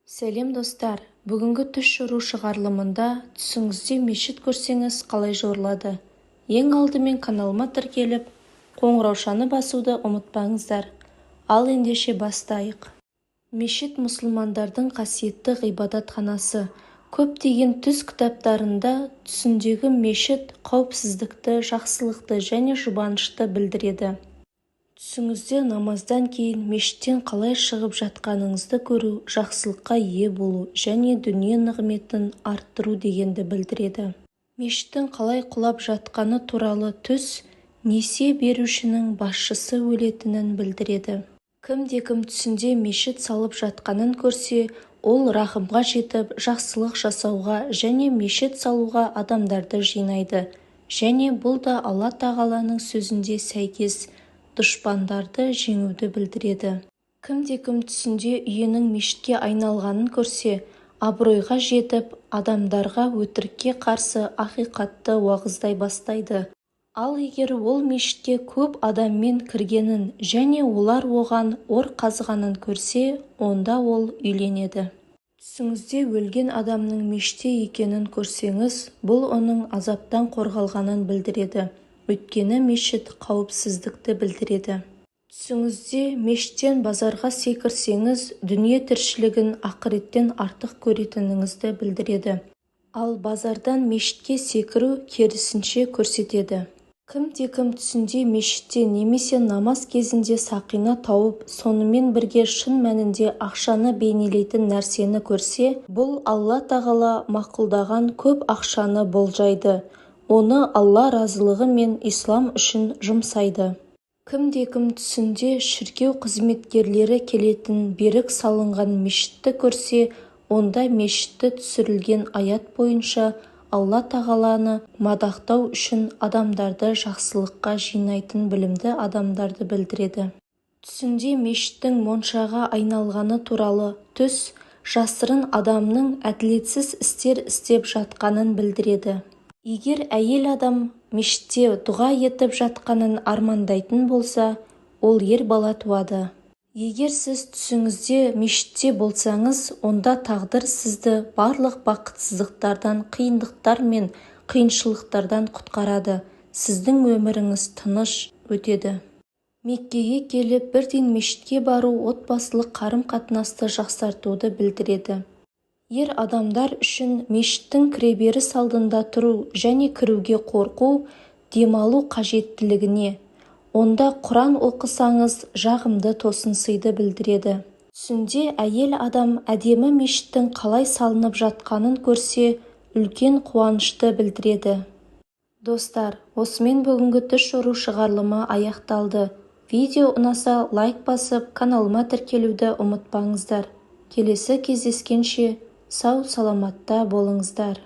Сәлем достар, бүгінгі түс жору шығарылымында түсіңізде мешіт көрсеңіз қалай жорылады? Ең алдымен каналыма тіркеліп, қоңыраушаны басуды ұмытпаңыздар. Ал ендеше бастайық. Мешіт мұсылмандардың қасиетті ғибадатханасы. Көптеген түс кітаптарында түсіндегі мешіт қауіпсіздікті, жақсылықты және жұбанышты білдіреді. Түсіңізде намаздан кейін мешіттен қалай шығып жатқаныңызды көру жақсылыққа ие болу және дүние нығметін арттыру дегенді білдіреді. Мешіттің қалай құлап жатқаны туралы түс несие берушінің басшысы өлетінін білдіреді. Кім-кім түсінде мешіт салып жатқанын көрсе, ол рахымға жетіп, жақсылық жасауға және мешіт салуға адамдарды жинайды. Және бұл да Алла тағаланың сөзінде сәйкес дұшпандарды жеңуді білдіреді. Кім-кім түсінде үйінің мешітке айналғанын көрсе, абыройға жетіп, адамдарға өтірікке қарсы ақиқатты уағыздай бастайды. Ал егер ол мешітке көп адаммен кіргенін және олар оған ор қазғанын көрсе, онда ол үйленеді. Түсіңізде өлген адамның мешітте екенін көрсеңіз, бұл оның азаптан қорғалғанын білдіреді. Өйткені мешіт қауіпсіздікті білдіреді. Түсіңізде мешіттен базарға секірсеңіз, дүние тіршілігін ақыреттен артық көретініңізді білдіреді. Ал базардан мешітке секіру керісінше көрсетеді. Кім-кім түсінде мешітте немесе намаз кезінде сақина тауып, сонымен бірге шын мәнінде ақшаны бейнелейтін нәрсені көрсе, бұл Алла тағала мақұлдаған көп ақшаны болжайды. Оны Алла разылығы мен ислам үшін жұмсайды. Кім-кім түсінде шіркеу қызметкерлері келетін берік салынған мешітті көрсе, онда мешітті түсірілген аят бойынша Алла тағаланы мадақтау үшін адамдарды жақсылыққа жинайтын білімді адамдарды білдіреді. Түсінде мешіттің моншаға айналғаны туралы түс жасырын адамның әділетсіз істер істеп жатқанын білдіреді. Егер әйел адам мешітте дұға етіп жатқанын армандайтын болса, ол ер бала туады. Егер сіз түсіңізде мешітте болсаңыз, онда тағдыр сізді барлық бақытсыздықтардан, қиындықтар мен қиыншылықтардан құтқарады. Сіздің өміріңіз тыныш өтеді. Меккеге келіп, бірден мешітке бару отбасылық қарым-қатынасты жақсартуды білдіреді. Ер адамдар үшін мешіттің кіреберіс алдында тұру және кіруге қорқу демалу қажеттілігіне. Онда Құран оқысаңыз, жағымды тосынсыйды білдіреді. Түсінде әйел адам әдемі мешіттің қалай салынып жатқанын көрсе, үлкен қуанышты білдіреді. Достар, осымен бүгінгі түс жору шығарылымы аяқталды. Видео ұнаса лайк басып, каналыма тіркелуді ұмытпаңыздар. Келесі кездескенше сау саламатта болыңыздар.